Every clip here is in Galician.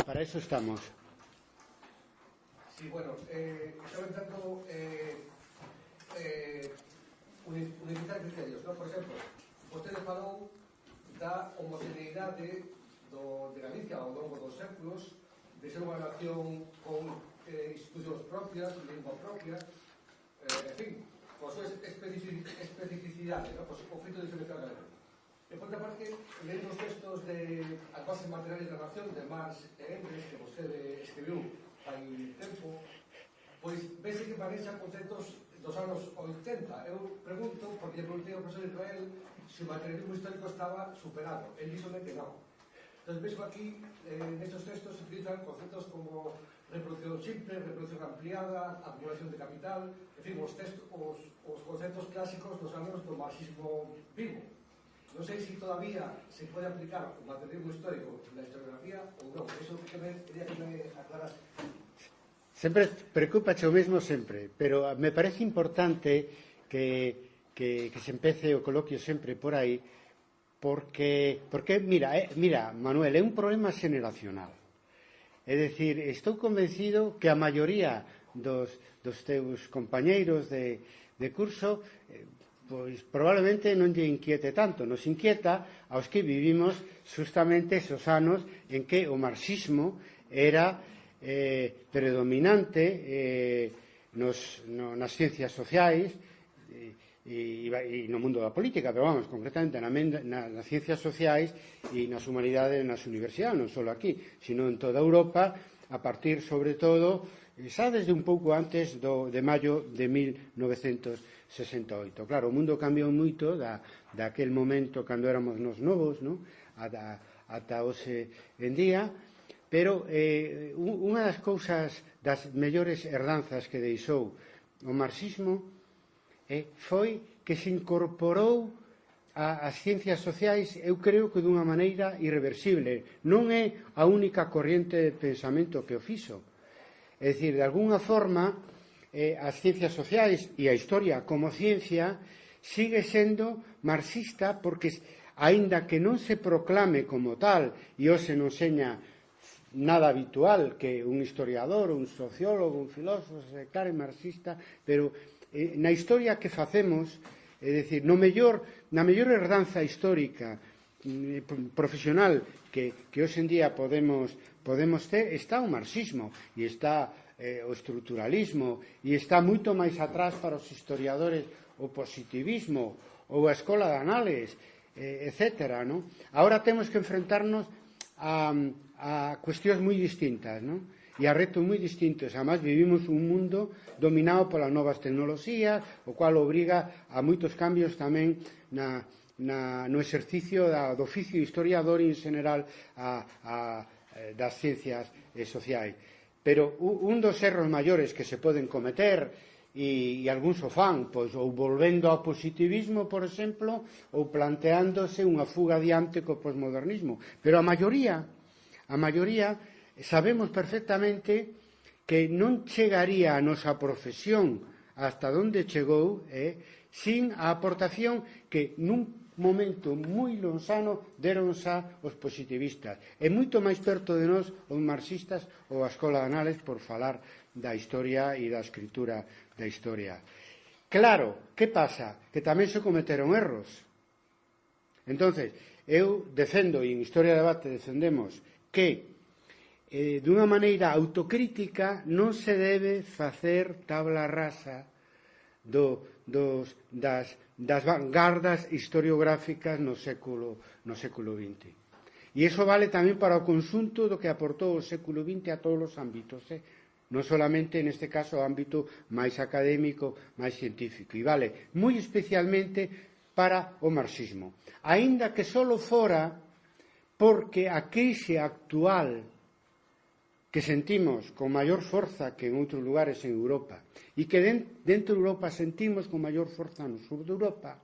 para eso estamos. Sí, bueno, estaba intentando unificar criterios, ¿no? Por exemplo, vostede falou da homogeneidade de Galicia ao longo dos séculos, de ser unha nación con institucións propias, lingua propia, en fin, con súa especificidade, ¿no? O feito diferencial galego. E, por outra parte, lendo os textos de As bases materiales da nación, de Marx e Engels, que vostede escribiu hai tempo, pois vese que manexa conceptos dos anos 80. Eu pregunto, porque lle preguntei ao profesor Israel se o materialismo histórico estaba superado. El díxome que non. Entón, vejo aquí, nestes textos se utilizan conceptos como reproducción simple, reproducción ampliada, acumulación de capital, en fin, os conceptos clásicos dos anos do marxismo vivo. Non sei se todavía se pode aplicar o materialismo histórico na historiografía ou non. Eso quería que me aclarase. Sempre preocúpache o mesmo sempre, pero me parece importante que se empece o coloquio sempre por aí, porque mira, Manuel, é un problema xeneracional. É dicir, estou convencido que a maioría dos teus compañeiros de curso pois probablemente non lle inquiete tanto. Nos inquieta aos que vivimos justamente esos anos en que o marxismo era predominante nas ciencias sociais e no mundo da política, pero vamos, concretamente nas ciencias sociais e nas humanidades nas universidades, non só aquí, sino en toda Europa, a partir, sobre todo, xa desde un pouco antes de maio de 1968. Claro, o mundo cambiou moito daquel momento cando éramos nos novos, ¿no? ata hoxe en día, pero unha das cousas, das mellores herdanzas que deixou o marxismo foi que se incorporou ás ciencias sociais, eu creo que dunha maneira irreversible. Non é a única corriente de pensamento que o fixo. É dicir, de alguna forma, as ciencias sociais e a historia como ciencia sigue sendo marxista porque, aínda que non se proclame como tal, e hoxe non seña nada habitual que un historiador, un sociólogo, un filósofo se declare marxista, pero na historia que facemos, é dicir, na mellor herdanza histórica profesional que hoxe en día podemos ter, está o marxismo e está o estruturalismo e está moito máis atrás para os historiadores o positivismo ou a escola de anales, etc. Agora temos que enfrentarnos a cuestións moi distintas, e a retos moi distintos. Además, vivimos un mundo dominado polas novas tecnoloxías, o cual obriga a moitos cambios tamén no exercicio do oficio historiador e, en general, das ciencias sociais. Pero un dos erros maiores que se poden cometer, e algúns o fan, pois, ou volvendo ao positivismo, por exemplo, ou planteándose unha fuga adiante co posmodernismo. Pero a maioría sabemos perfectamente que non chegaría a nosa profesión hasta onde chegou sin a aportación que nun momento moi lonxano deron xa os positivistas. É moito máis perto de nós os marxistas ou a escola de anales, por falar da historia e da escritura da historia. Claro, que pasa? Que tamén se cometeron erros. Entonces, eu defendo, e en Historia de Debate defendemos, que dunha maneira autocrítica non se debe facer tabla rasa das vanguardas historiográficas no século XX. E iso vale tamén para o conxunto do que aportou o século XX a todos os ámbitos, non solamente neste caso o ámbito máis académico, máis científico, e vale moi especialmente para o marxismo. Aínda que só fora porque a crise actual que sentimos con maior forza que en outros lugares en Europa e que dentro de Europa sentimos con maior forza no sur de Europa,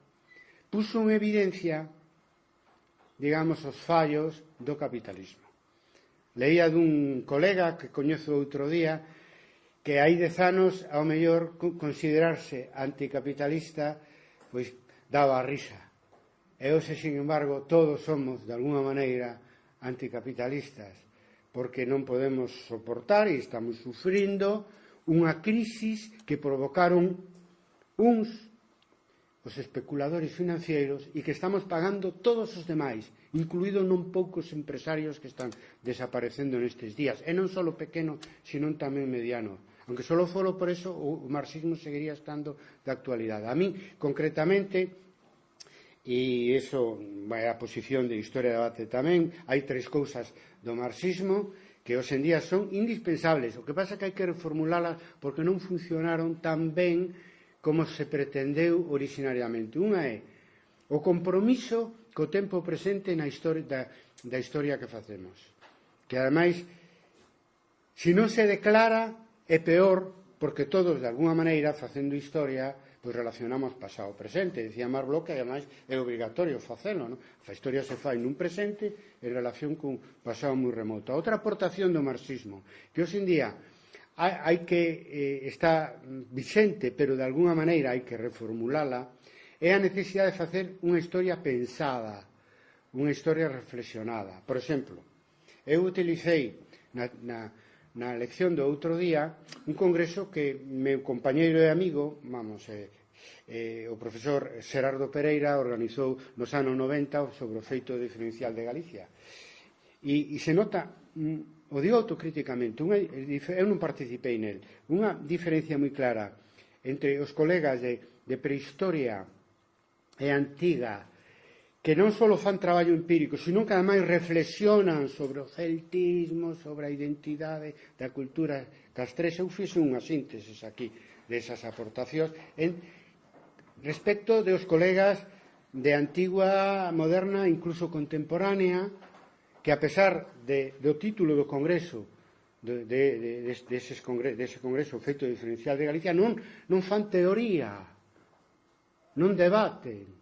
puso en evidencia, digamos, os fallos do capitalismo. Leía dun colega que coñezo outro día que hai 10 anos, ao mellor, considerarse anticapitalista, pois daba a risa. E hoxe, sin embargo, todos somos, de alguna maneira, anticapitalistas, porque non podemos soportar e estamos sufrindo unha crisis que provocaron os especuladores financeiros e que estamos pagando todos os demais, incluído non poucos empresarios que están desaparecendo nestes días, e non só pequeno, sino tamén mediano. Aunque só foro por eso, o marxismo seguiría estando de actualidade. A min, concretamente, e iso vai a posición de Historia de Debate tamén, hai 3 cousas do marxismo que hoxe en día son indispensables. O que pasa é que hai que reformulalas porque non funcionaron tan ben como se pretendeu originariamente. Unha é o compromiso co tempo presente na historia da historia que facemos, que ademais, se non se declara, é peor, porque todos, de alguna maneira, facendo historia, pois relacionamos pasado presente. Dicía Marc Bloch que, ademais, é obrigatorio facelo, non? A historia se fai nun presente en relación cun pasado moi remoto. A outra aportación do marxismo, que hoxe en día hai que está vixente, pero de alguna maneira hai que reformulala, é a necesidade de facer unha historia pensada, unha historia reflexionada. Por exemplo, eu utilicei na lección do outro día un congreso que meu compañeiro e amigo, o profesor Xerardo Pereira organizou nos anos 90 sobre o feito diferencial de Galicia. E se nota, o digo autocríticamente, eu non participei nel, unha diferencia moi clara entre os colegas de prehistoria e antiga, que non só fan traballo empírico, sino que ademais reflexionan sobre o celtismo, sobre a identidade da cultura castrexa. Eu fixe unha síntesis aquí desas aportacións respecto dos colegas de antigua, moderna, incluso contemporánea, que a pesar do título do congreso, dese congreso feito diferencial de Galicia, non fan teoría, non debaten.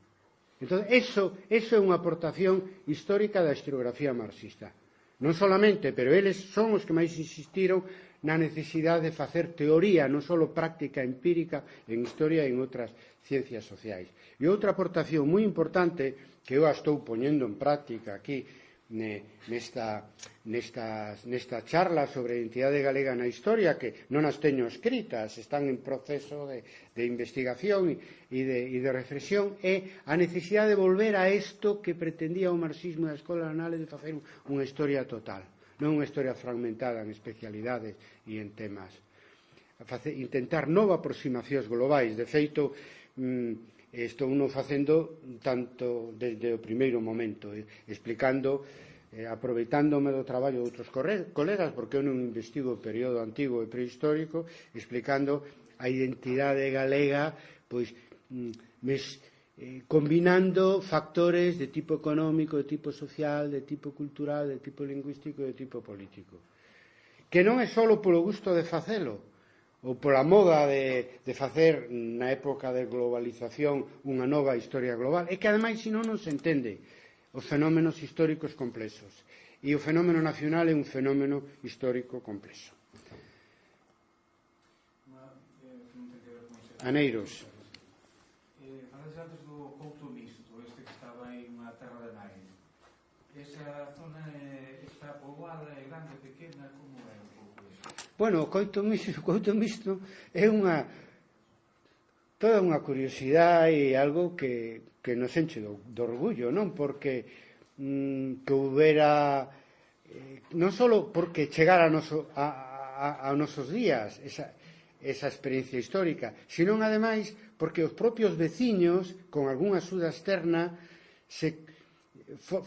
Entón, eso é unha aportación histórica da historiografía marxista. Non solamente, pero eles son os que máis insistiron na necesidade de facer teoría, non só práctica empírica en historia e en outras ciencias sociais. E outra aportación moi importante que eu a estou poñendo en práctica aquí nesta charla sobre a identidade galega na historia, que non as teño escritas, están en proceso de investigación e de reflexión, é a necesidade de volver a isto que pretendía o marxismo da Escola de Análise, de facer unha historia total, non unha historia fragmentada en especialidades e en temas. Intentar novas aproximacións globais. De feito, estou non facendo tanto desde o primeiro momento, explicando, aproveitándome do traballo de outros colegas, porque eu non investigo o período antigo e prehistórico, explicando a identidade galega, pois combinando factores de tipo económico, de tipo social, de tipo cultural, de tipo lingüístico e de tipo político. Que non é só polo gusto de facelo, ou pola moda de facer na época de globalización unha nova historia global, é que ademais senón non se entende os fenómenos históricos complexos, e o fenómeno nacional é un fenómeno histórico complexo. Aneiros. Falades antes do Couto Mixto, este que estaba aí na terra de Nai. Esa zona está poboada, é grande, pequena, como é un pouco iso? Bueno, o Couto Mixto é toda unha curiosidade e algo que nos enche do orgullo, non? Porque que houbera non só porque chegara a nosos días esa experiencia histórica, sino ademais porque os propios veciños, con algunha axuda externa,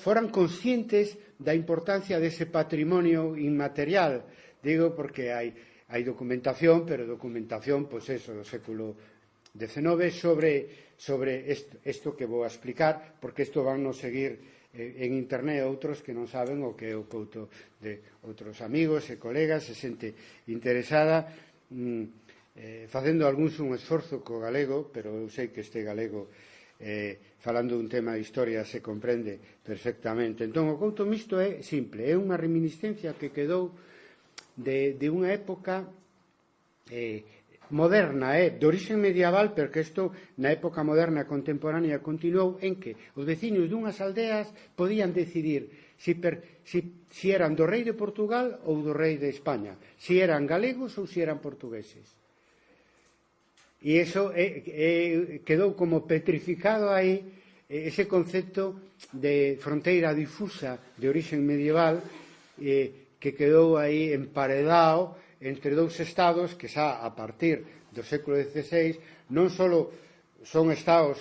foran conscientes da importancia dese patrimonio inmaterial. Digo porque hai documentación, pero documentación, pois eso, do século XIX sobre isto que vou a explicar, porque isto van nos seguir en internet outros que non saben o que é o Couto de outros amigos e colegas, se xente interesada, facendo algúns un esforzo co galego, pero eu sei que este galego, falando dun tema de historia, se comprende perfectamente. Entón, o Couto Mixto é simple, é unha reminiscencia que quedou de unha época moderna, de origen medieval, pero que isto na época moderna contemporánea continuou en que os veciños dunhas aldeas podían decidir si eran do rei de Portugal ou do rei de España, si eran galegos ou si eran portugueses. E iso quedou como petrificado aí, ese concepto de fronteira difusa de orixen medieval que quedou aí emparedado entre dous estados que xa a partir do século XVI non só son estados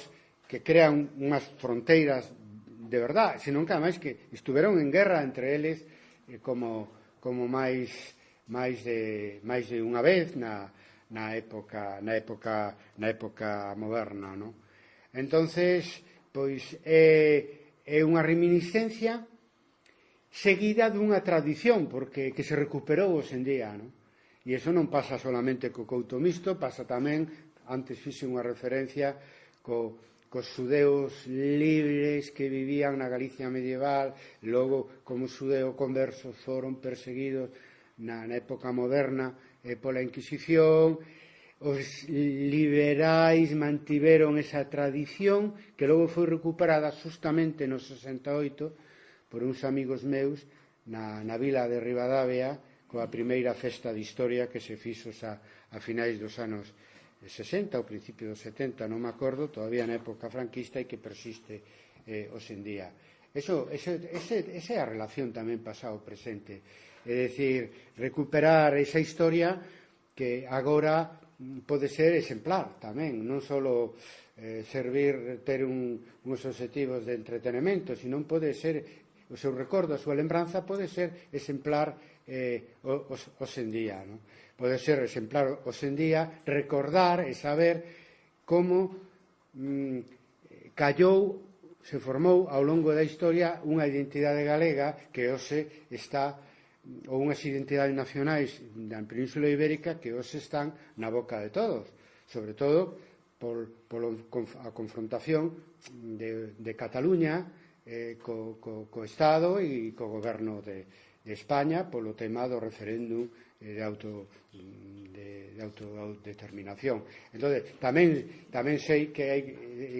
que crean unhas fronteiras de verdade, senón que ademais que estuveron en guerra entre eles como máis de unha vez na época moderna, non? Entonces, pois é unha reminiscencia seguida dunha tradición porque que se recuperou hoxe en día, non? E iso non pasa solamente co Couto Misto, pasa tamén, antes fixe unha referencia cos xudeus libres que vivían na Galicia medieval, logo como xudeo conversos foron perseguidos na época moderna pola Inquisición. Os liberais mantiveron esa tradición que logo foi recuperada justamente no 68 por uns amigos meus na vila de Ribadavia coa primeira festa de historia que se fixo a finais dos anos 60 ou principio dos 70, non me acordo, todavía na época franquista e que persiste hoxe en día. Esa é a relación tamén pasado-presente. É dicir, recuperar esa historia que agora pode ser exemplar tamén, non só servir ter uns objetivos de entretenimento, sino pode ser o seu recordo, a súa lembranza pode ser exemplar hoxe en día, non? Pode ser exemplar hoxe en día, recordar e saber como se formou ao longo da historia unha identidade galega que hoxe está, ou unhas identidades nacionais da Península Ibérica que hoxe están na boca de todos, sobre todo pola confrontación de Cataluña co Estado e co goberno de España polo tema do referéndum de autodeterminación. Entón, tamén sei que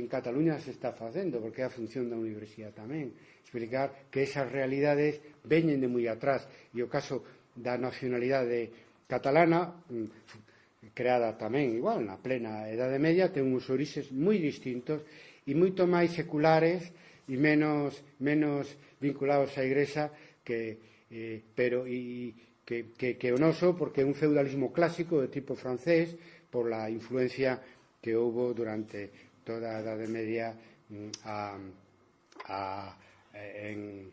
en Cataluña se está facendo, porque é a función da universidade tamén, explicar que esas realidades veñen de moi atrás, e o caso da nacionalidade catalana, creada tamén igual na plena Edade Media, ten uns orixes moi distintos e moito máis seculares e menos vinculados á Igrexa que o noso, porque é un feudalismo clásico de tipo francés por la influencia que houbo durante toda a Edade Media en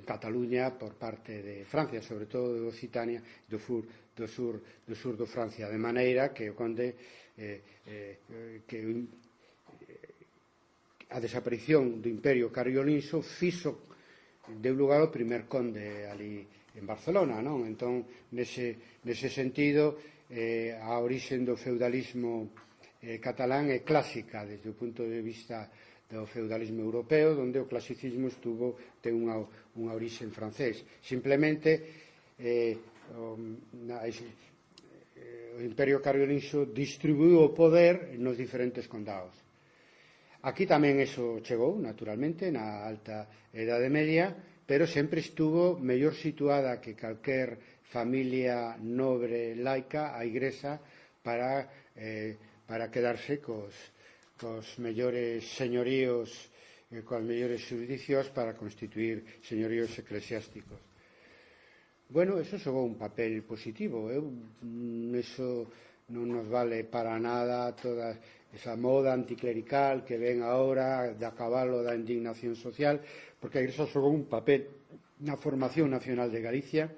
Cataluña por parte de Francia, sobre todo de Occitania, do sur do Francia, de maneira que o conde a desaparición do Imperio Cariolinxo deu lugar ao primer conde ali en Barcelona, non? Entón, nese sentido, a orixe do feudalismo catalán é clásica desde o punto de vista do feudalismo europeo, onde o clasicismo ten unha orixe en francés. Simplemente, o Imperio Cariolinxo distribuiu o poder nos diferentes condados. Aquí tamén iso chegou, naturalmente, na alta Edade Media, pero sempre estuvo mellor situada que calquer familia nobre laica a Igrexa para quedarse cos mellores señoríos, coas mellores xurisdiccións para constituir señoríos eclesiásticos. Bueno, eso xogou un papel positivo. Eso non nos vale para nada toda esa moda anticlerical que ven agora de a cabalo da indignación social, porque a Igrexa xogou un papel na formación nacional de Galicia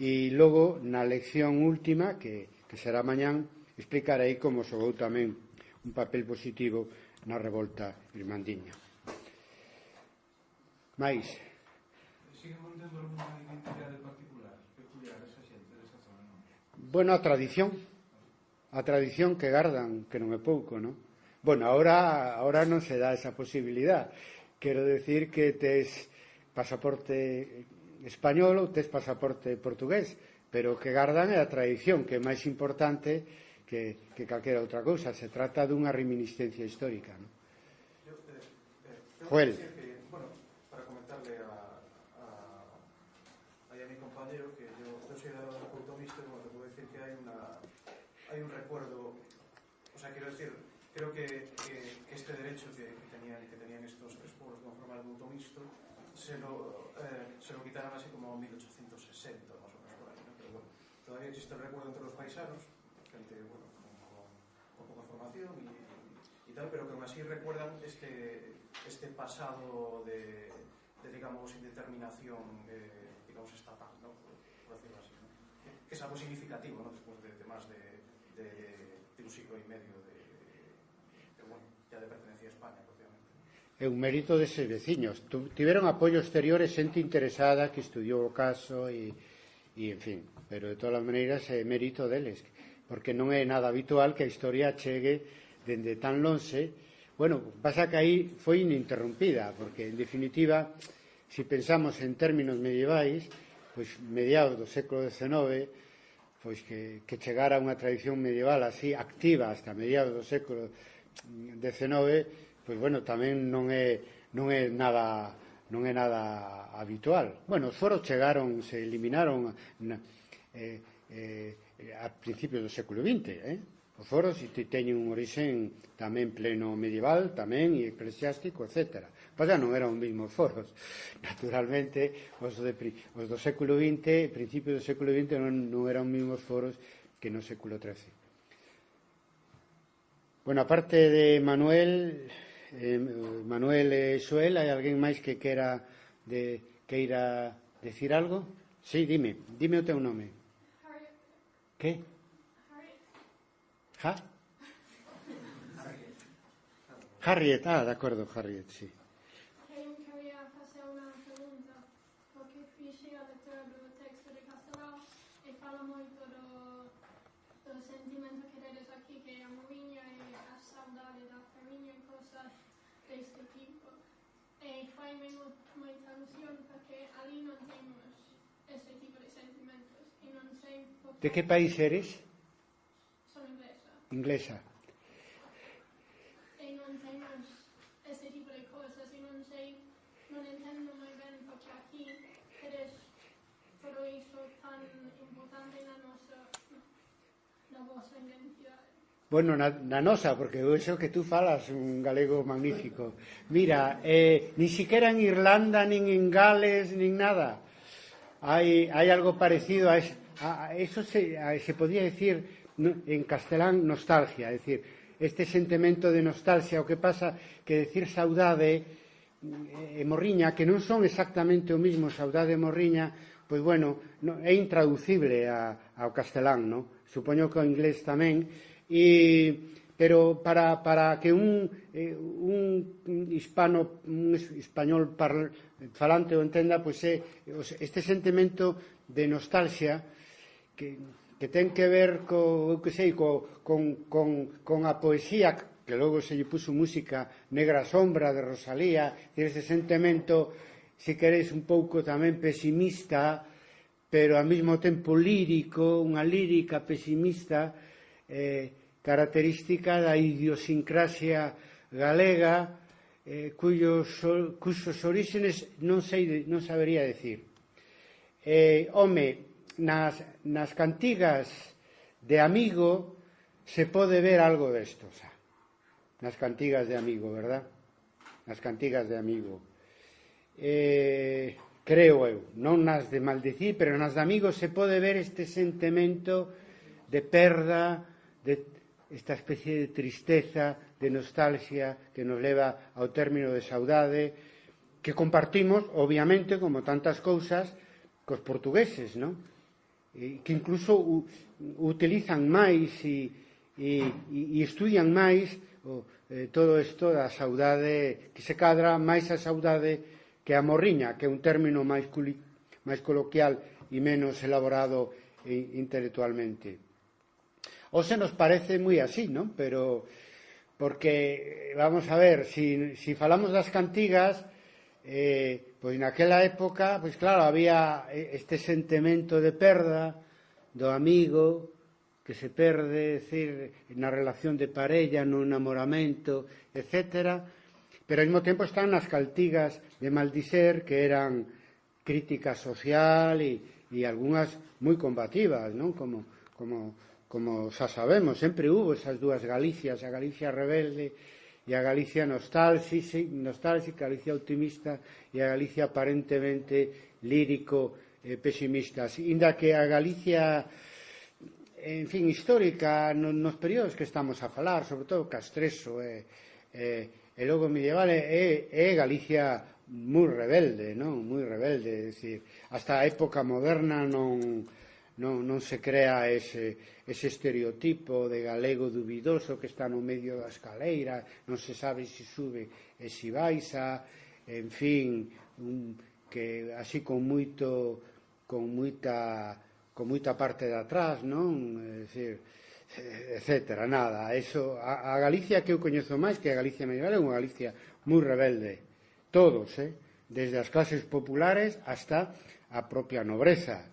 e logo na lección última, que será mañán, explicarei como xogou tamén un papel positivo na revolta irmandiña. Mais sigue mantendo alguna identidade peculiar esa xente desa zona, non? Bueno, a tradición que gardan, que non é pouco, non? Bueno, ahora non se dá esa posibilidad. Quero decir que tes pasaporte español ou tes pasaporte portugués, pero que gardan é a tradición, que é máis importante que calquera outra cousa. Se trata dunha reminiscencia histórica, non? Joel. Bueno, para comentarle a compañero que yo soy de Couto Mixto, como te puedo decir que hay un recuerdo, o sea, quiero decir, creo que este derecho que tenían estos tres pueblos que conforman el Couto Mixto se lo quitaron así como en 1860, más o menos por ahí, ¿no? Pero bueno, todavía existe el recuerdo entre los paisanos, gente, bueno, con poca formación y tal, pero que aún así recuerdan este pasado de digamos, indeterminación, digamos, estatal, ¿no? Por decirlo así, ¿no? Que es algo significativo, ¿no? Después de más de un siglo y medio bueno, ya de pertenencia a España, obviamente. É un mérito deses veciños. Tiveron apoio exterior e xente interesada que estudiou o caso e en fin, pero de todas as maneiras é mérito deles, porque non é nada habitual que a historia chegue dende tan lonxe. Bueno, pasa que aí foi ininterrumpida, porque en definitiva, se pensamos en términos medievais, pois mediados do século XIX, pois que chegara unha tradición medieval así activa hasta mediados do século XIX, pois bueno, tamén non é nada habitual. Bueno, os foros chegaron, se eliminaron a principios do século XX, Os foros teñen un orixen tamén pleno medieval, tamén, e eclesiástico, etc. Pasa, non eran os mesmos foros. Naturalmente, os do século XX, principios do século XX, non eran os mesmos foros que no século XIII. Bueno, aparte de Manuel e Xoel, hai alguén máis que queira decir algo? Sí, dime o teu nome. Que? Harriet, de acordo, Harriet, sí. Eu quería facer unha pregunta, porque fixe a lectura do texto de Castelao e fala moito do sentimento que tedes aquí, que é a Moriña e a saudade da Fariña e cosas deste tipo. E fai-me moita ilusión porque ali non temos ese tipo de sentimentos e non sei por que... De que país eres? Inglesa. E non temos ese tipo de cosas e non sei, non entendo moi ben porque aquí eres todo iso tan importante na vosa identidade. Bueno, na nosa, porque iso que tú falas un galego magnífico. Mira, nin siquiera en Irlanda, nin en Gales, nin nada. Hai algo parecido a eso se podía decir en castelán nostalgia, é dicir, este sentimento de nostalgia, o que pasa que decir saudade e morriña, que non son exactamente o mismo, saudade e morriña, pois bueno, é intraducible ao castelán, non? Supoño que ao inglés tamén, pero para que un español falante o entenda, pois é este sentimento de nostalgia que ten que ver con a poesía, que logo se lle puso música, Negra Sombra de Rosalía, ese sentimento, se queréis, un pouco tamén pesimista, pero ao mesmo tempo lírico, unha lírica pesimista, característica da idiosincrasia galega, cuyos orígenes non sabería decir. Nas cantigas de Amigo se pode ver algo desto, nas cantigas de Amigo, verdad? Nas cantigas de Amigo. Creo eu, non nas de Maldecir, pero nas de Amigo se pode ver este sentimento de perda, de esta especie de tristeza, de nostalgia que nos leva ao término de saudade, que compartimos, obviamente, como tantas cousas, cos portugueses, non? Que incluso utilizan máis e estudian máis todo isto da saudade, que se cadra máis a saudade que a morriña, que é un término máis coloquial e menos elaborado intelectualmente. Hoxe nos parece moi así, non? Pero, porque, vamos a ver, si falamos das cantigas, pois naquela época, pois claro, había este sentimento de perda do amigo que se perde, decir, na relación de parella, no enamoramento, etc. Pero ao mesmo tempo están nas cantigas de Maldicer, que eran crítica social e e algunhas moi combativas, non? Como xa sabemos, sempre hubo esas dúas Galicias, a Galicia rebelde e a Galicia nostálxica, a Galicia optimista e a Galicia aparentemente lírico pesimista. Inda que a Galicia, en fin, histórica, nos períodos que estamos a falar, sobre todo Castreso e logo medieval, é Galicia moi rebelde, non? Moi rebelde, é dicir, hasta a época moderna non se crea ese estereotipo de galego dubidoso que está no medio da escaleira, non se sabe se sube e se baixa, en fin, que así con moita parte de atrás, non? É dicir, etcétera, nada. Eso, a Galicia que eu coñezo máis que a Galicia medieval é unha Galicia moi rebelde, todos, desde as clases populares hasta a propia nobreza,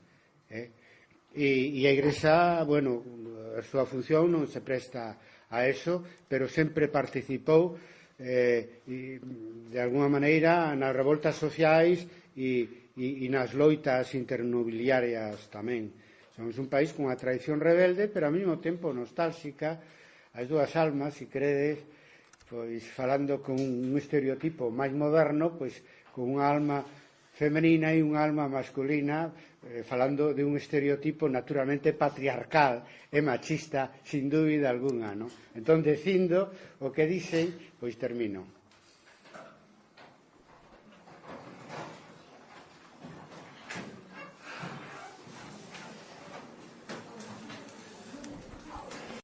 e a Igrexa, bueno, a súa función non se presta a eso, pero sempre participou de alguma maneira nas revoltas sociais e nas loitas internobiliarias tamén. Somos un país con unha tradición rebelde, pero ao mesmo tempo nostálxica, as dúas almas, se credes, pois falando con un estereotipo máis moderno, pois con unha alma femenina e unha alma masculina, falando de un estereotipo naturalmente patriarcal e machista, sin dúbida alguna, non? Entón, dicindo o que dicen, pois termino.